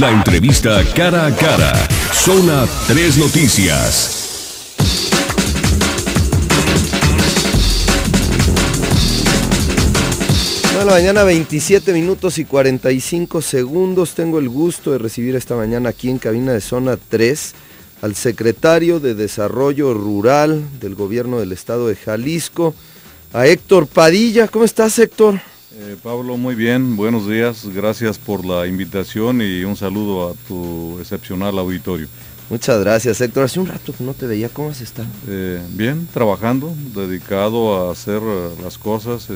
La entrevista cara a cara. Zona 3 Noticias. Bueno, mañana 27 minutos y 45 segundos. Tengo el gusto de recibir esta mañana aquí en cabina de Zona 3 al secretario de Desarrollo Rural del Gobierno del Estado de Jalisco, a Héctor Padilla. ¿Cómo estás, Héctor? Pablo, muy bien, buenos días, gracias por la invitación y un saludo a tu excepcional auditorio. Muchas gracias, Héctor. Hace un rato que no te veía, ¿cómo has estado? Bien, trabajando, dedicado a hacer las cosas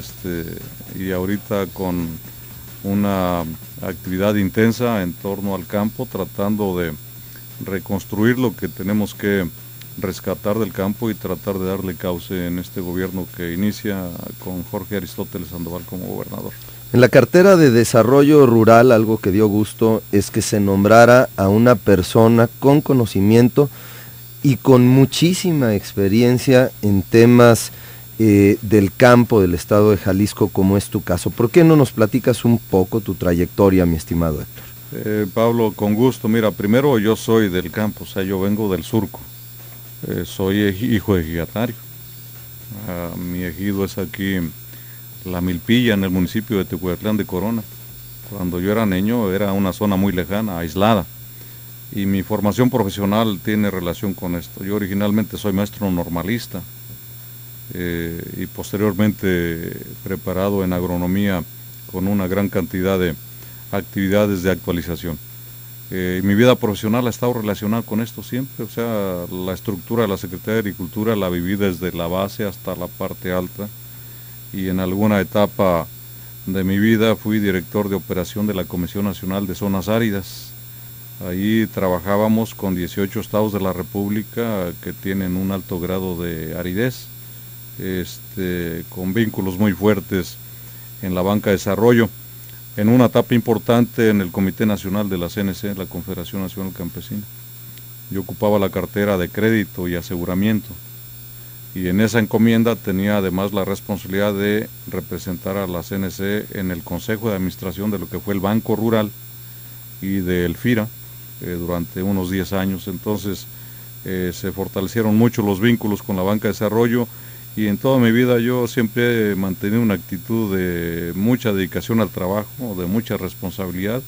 y ahorita con una actividad intensa en torno al campo, tratando de reconstruir lo que tenemos que rescatar del campo y tratar de darle cauce en este gobierno que inicia con Jorge Aristóteles Sandoval como gobernador. En la cartera de Desarrollo Rural, algo que dio gusto es que se nombrara a una persona con conocimiento y con muchísima experiencia en temas del campo del estado de Jalisco, como es tu caso. ¿Por qué no nos platicas un poco tu trayectoria, mi estimado Héctor? Pablo, con gusto. Mira, primero yo soy del campo, o sea, yo vengo del surco. Soy hijo de ejidatario. Mi ejido es aquí La Milpilla, en el municipio de Tehuetlán de Corona. Cuando yo era niño era una zona muy lejana, aislada, y mi formación profesional tiene relación con esto. Yo originalmente soy maestro normalista y posteriormente preparado en agronomía con una gran cantidad de actividades de actualización. Mi vida profesional ha estado relacionada con esto siempre, o sea, la estructura de la Secretaría de Agricultura la viví desde la base hasta la parte alta, y en alguna etapa de mi vida fui director de operación de la Comisión Nacional de Zonas Áridas. Ahí trabajábamos con 18 estados de la República que tienen un alto grado de aridez, con vínculos muy fuertes en la banca de desarrollo. En una etapa importante en el Comité Nacional de la CNC, la Confederación Nacional Campesina. Yo ocupaba la cartera de crédito y aseguramiento, y en esa encomienda tenía además la responsabilidad de representar a la CNC en el Consejo de Administración de lo que fue el Banco Rural y del FIRA durante unos 10 años. Entonces se fortalecieron mucho los vínculos con la banca de desarrollo, y en toda mi vida yo siempre he mantenido una actitud de mucha dedicación al trabajo, de mucha responsabilidad.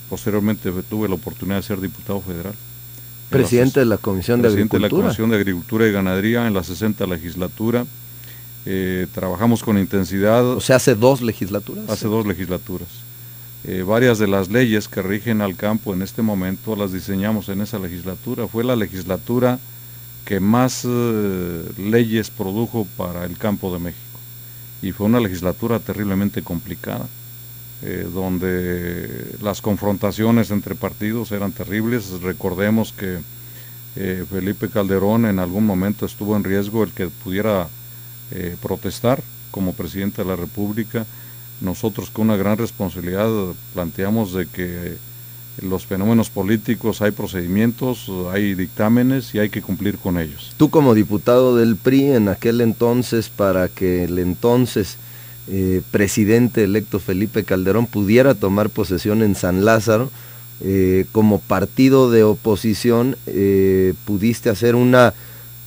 Posteriormente tuve la oportunidad de ser diputado federal. Presidente de la Comisión de Agricultura. Presidente de la Comisión de Agricultura y Ganadería en la 60 legislatura. Trabajamos con intensidad. O sea, ¿hace 2 legislaturas? Hace 2 legislaturas. Varias de las leyes que rigen al campo en este momento las diseñamos en esa legislatura. Fue la legislatura que más leyes produjo para el campo de México, y fue una legislatura terriblemente complicada, donde las confrontaciones entre partidos eran terribles. Recordemos que Felipe Calderón en algún momento estuvo en riesgo el que pudiera protestar como presidente de la República. Nosotros, con una gran responsabilidad, planteamos de que los fenómenos políticos hay procedimientos, hay dictámenes y hay que cumplir con ellos. Tú, como diputado del PRI en aquel entonces, para que el entonces presidente electo Felipe Calderón pudiera tomar posesión en San Lázaro, como partido de oposición, pudiste hacer una,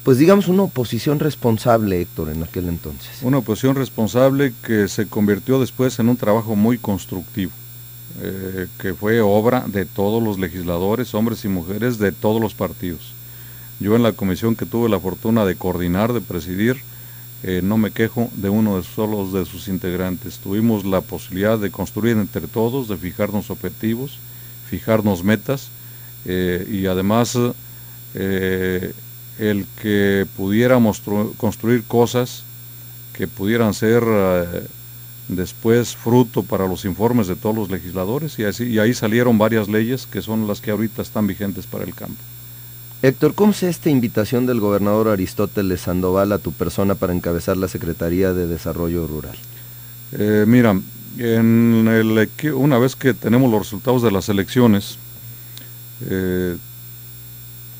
pues digamos, una oposición responsable, Héctor, en aquel entonces. Una oposición responsable que se convirtió después en un trabajo muy constructivo. Que fue obra de todos los legisladores, hombres y mujeres de todos los partidos. Yo, en la comisión que tuve la fortuna de coordinar, de presidir, no me quejo de uno solo de sus integrantes. Tuvimos la posibilidad de construir entre todos, de fijarnos objetivos, fijarnos metas, y además el que pudiéramos construir cosas que pudieran ser después fruto para los informes de todos los legisladores, y ahí salieron varias leyes que son las que ahorita están vigentes para el campo. Héctor, ¿cómo es esta invitación del gobernador Aristóteles Sandoval a tu persona para encabezar la Secretaría de Desarrollo Rural? Mira, una vez que tenemos los resultados de las elecciones,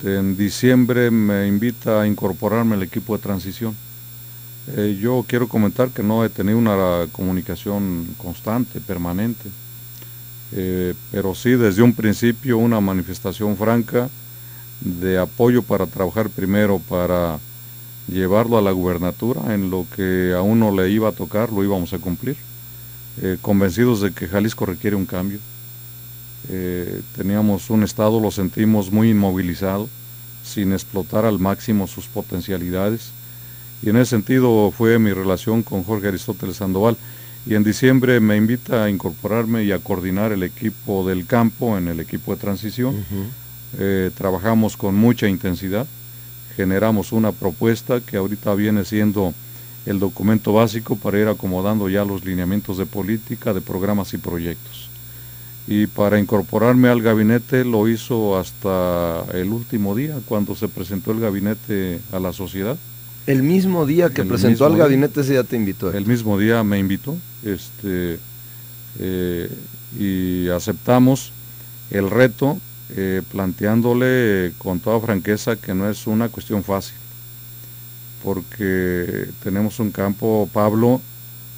en diciembre me invita a incorporarme al equipo de transición. Yo quiero comentar que no he tenido una comunicación constante, permanente. pero sí desde un principio una manifestación franca de apoyo para trabajar primero para llevarlo a la gubernatura. En lo que a uno le iba a tocar lo íbamos a cumplir, convencidos de que Jalisco requiere un cambio. Teníamos un estado, lo sentimos muy inmovilizado, sin explotar al máximo sus potencialidades, y en ese sentido fue mi relación con Jorge Aristóteles Sandoval, y en diciembre me invita a incorporarme y a coordinar el equipo del campo en el equipo de transición. Trabajamos con mucha intensidad, generamos una propuesta que ahorita viene siendo el documento básico para ir acomodando ya los lineamientos de política, de programas y proyectos. Y para incorporarme al gabinete lo hizo hasta el último día, cuando se presentó el gabinete a la sociedad. El mismo día que presentó al gabinete, ese ya te invitó. El mismo día me invitó, y aceptamos el reto, planteándole con toda franqueza que no es una cuestión fácil, porque tenemos un campo, Pablo,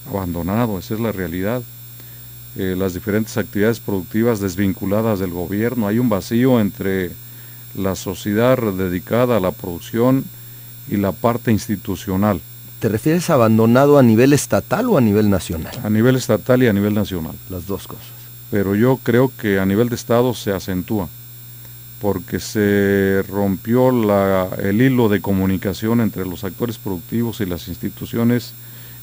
abandonado, esa es la realidad. Las diferentes actividades productivas desvinculadas del gobierno, hay un vacío entre la sociedad dedicada a la producción y la parte institucional. ¿Te refieres a abandonado a nivel estatal o a nivel nacional? A nivel estatal y a nivel nacional. Las dos cosas. Pero yo creo que a nivel de estado se acentúa, porque se rompió el hilo de comunicación entre los actores productivos y las instituciones,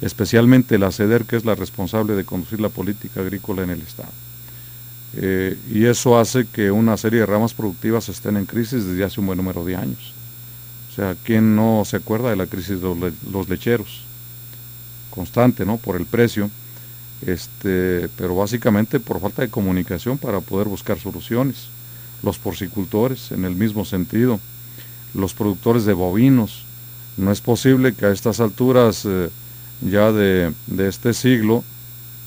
especialmente la SEDER, que es la responsable de conducir la política agrícola en el estado. Y eso hace que una serie de ramas productivas estén en crisis desde hace un buen número de años. O sea, ¿quién no se acuerda de la crisis de los lecheros? Constante, ¿no? Por el precio, pero básicamente por falta de comunicación para poder buscar soluciones. Los porcicultores, en el mismo sentido, los productores de bovinos. No es posible que a estas alturas ya de este siglo,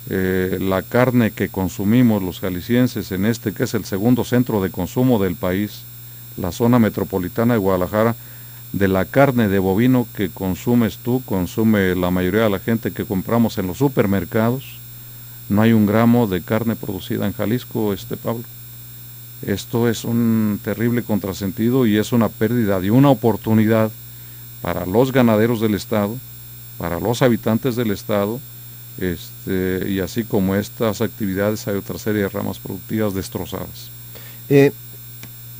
la carne que consumimos los jaliscienses en que es el segundo centro de consumo del país, la zona metropolitana de Guadalajara, de la carne de bovino que consumes tú, consume la mayoría de la gente que compramos en los supermercados, no hay un gramo de carne producida en Jalisco, Pablo. Esto es un terrible contrasentido y es una pérdida de una oportunidad para los ganaderos del estado, para los habitantes del estado, y así como estas actividades hay otra serie de ramas productivas destrozadas.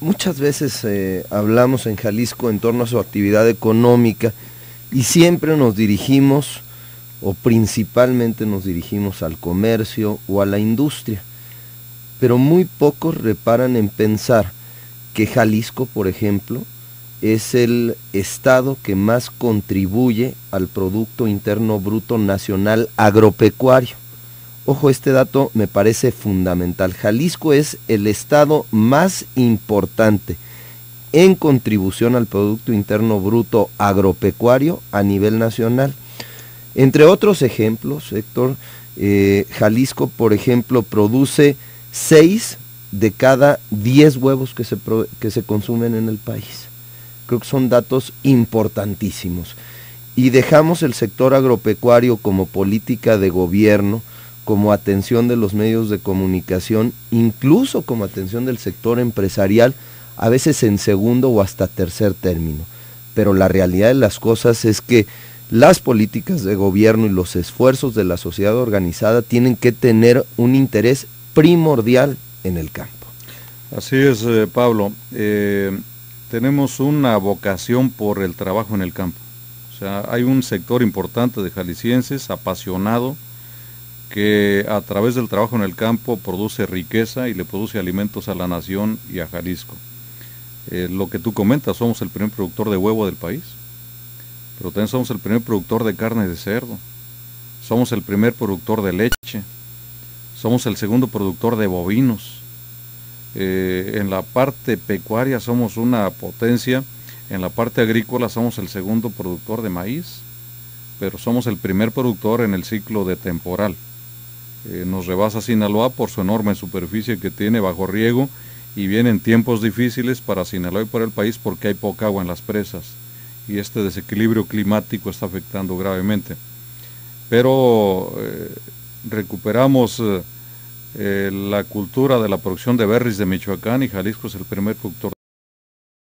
Muchas veces hablamos en Jalisco en torno a su actividad económica y siempre nos dirigimos, o principalmente nos dirigimos al comercio o a la industria, pero muy pocos reparan en pensar que Jalisco, por ejemplo, es el estado que más contribuye al Producto Interno Bruto Nacional agropecuario. Ojo, este dato me parece fundamental. Jalisco es el estado más importante en contribución al Producto Interno Bruto agropecuario a nivel nacional. Entre otros ejemplos, Héctor, Jalisco, por ejemplo, produce 6 de cada 10 huevos que se consumen en el país. Creo que son datos importantísimos. Y dejamos el sector agropecuario como política de gobierno, como atención de los medios de comunicación, incluso como atención del sector empresarial, a veces en segundo o hasta tercer término. Pero la realidad de las cosas es que las políticas de gobierno y los esfuerzos de la sociedad organizada tienen que tener un interés primordial en el campo. Así es, Pablo. Tenemos una vocación por el trabajo en el campo. O sea, hay un sector importante de jaliscienses apasionado que a través del trabajo en el campo produce riqueza y le produce alimentos a la nación y a Jalisco. Lo que tú comentas, somos el primer productor de huevo del país, pero también somos el primer productor de carne de cerdo, somos el primer productor de leche, somos el segundo productor de bovinos. En la parte pecuaria somos una potencia, en la parte agrícola somos el segundo productor de maíz, pero somos el primer productor en el ciclo de temporal. Nos rebasa Sinaloa por su enorme superficie que tiene bajo riego y vienen tiempos difíciles para Sinaloa y para el país porque hay poca agua en las presas y este desequilibrio climático está afectando gravemente. Pero recuperamos la cultura de la producción de berries de Michoacán, y Jalisco es el primer productor